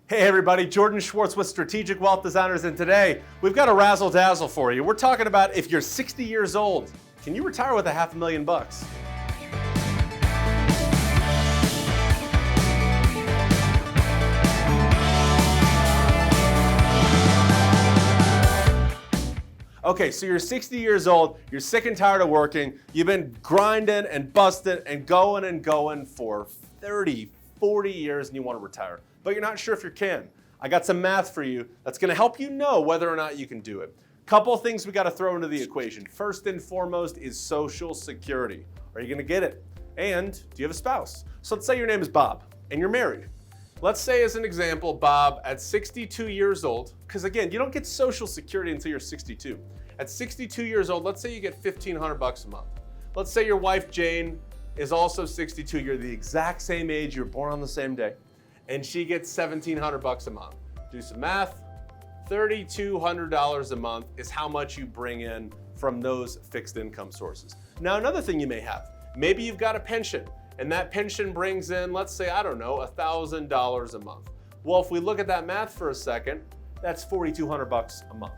Hey everybody, Jordan Schwartz with Strategic Wealth Designers, and today we've got a razzle dazzle for you. We're talking about if you're 60 years old, can you retire with $500,000? Okay, so you're 60 years old, you're sick and tired of working, you've been grinding and busting and going for 30, 40 years and you want to retire, but you're not sure if you can. I got some math for you that's going to help you know whether or not you can do it. Couple things we got to throw into the equation. First and foremost is Social Security. Are you going to get it? And do you have a spouse? So let's say your name is Bob and you're married. Let's say, as an example, Bob at 62 years old, because again, you don't get Social Security until you're 62. At 62 years old, let's say you get $1,500 a month. Let's say your wife, Jane, is also 62. You're the exact same age, you're born on the same day, and she gets $1,700 a month. Do some math. $3,200 a month is how much you bring in from those fixed income sources. Now, another thing you may have, maybe you've got a pension, and that pension brings in, let's say, I don't know, $1,000 a month. Well, if we look at that math for a second, that's $4,200 a month.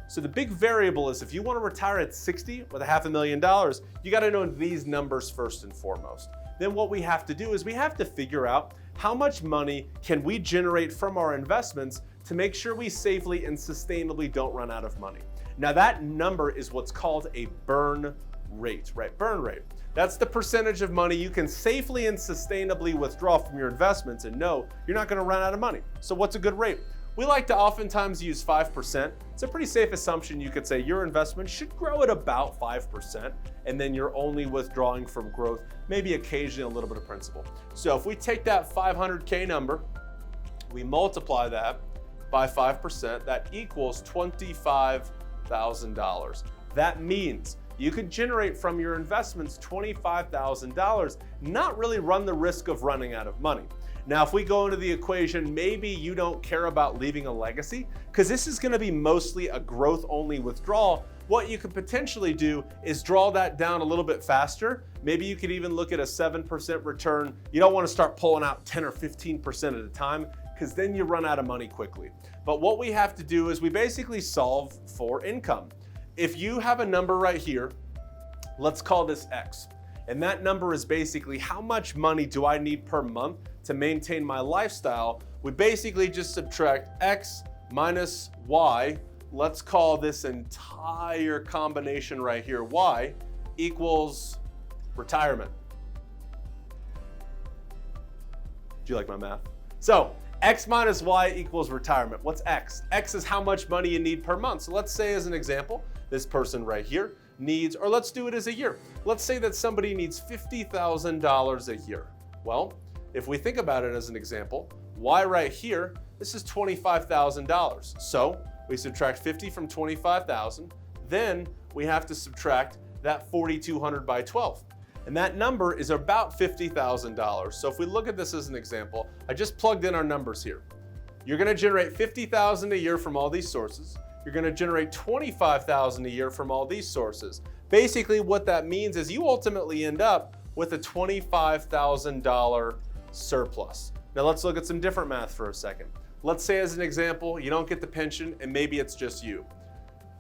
So the big variable is if you want to retire at 60 with $500,000, you got to know these numbers first and foremost. Then what we have to do is we have to figure out how much money can we generate from our investments to make sure we safely and sustainably don't run out of money. Now that number is what's called a burn rate, right? Burn rate. That's the percentage of money you can safely and sustainably withdraw from your investments and know you're not going to run out of money. So what's a good rate? We like to oftentimes use 5%. It's a pretty safe assumption. You could say your investment should grow at about 5%, and then you're only withdrawing from growth, maybe occasionally a little bit of principal. So if we take that 500K number, we multiply that by 5%, that equals $25,000. That means you could generate from your investments $25,000, not really run the risk of running out of money. Now, if we go into the equation, maybe you don't care about leaving a legacy, because this is going to be mostly a growth-only withdrawal. What you could potentially do is draw that down a little bit faster. Maybe you could even look at a 7% return. You don't want to start pulling out 10 or 15% at a time, because then you run out of money quickly. But what we have to do is we basically solve for income. If you have a number right here, let's call this X. And that number is basically how much money do I need per month to maintain my lifestyle. We basically just subtract X minus Y. Let's call this entire combination right here Y equals retirement. Do you like my math? So X minus Y equals retirement. What's X? X is how much money you need per month. So let's say, as an example, this person right here needs, or let's do it as a year. Let's say that somebody needs $50,000 a year. Well, if we think about it as an example, Y right here, this is $25,000. So we subtract 50 from 25,000, then we have to subtract that 4,200 by 12. And that number is about $50,000. So if we look at this as an example, I just plugged in our numbers here. You're going to generate $50,000 a year from all these sources. You're going to generate $25,000 a year from all these sources. Basically, what that means is you ultimately end up with a $25,000 surplus. Now let's look at some different math for a second. Let's say, as an example, you don't get the pension and maybe it's just you.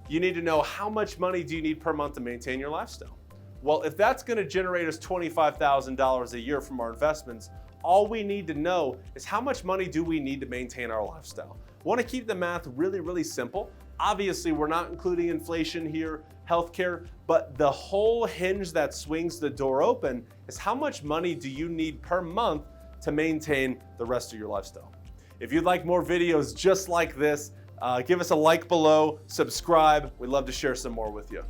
You need to know how much money do you need per month to maintain your lifestyle. Well, if that's going to generate us $25,000 a year from our investments, all we need to know is how much money do we need to maintain our lifestyle. We want to keep the math really, really simple. Obviously, we're not including inflation here, healthcare, but the whole hinge that swings the door open is how much money do you need per month to maintain the rest of your lifestyle. If you'd like more videos just like this, give us a like below, subscribe. We'd love to share some more with you.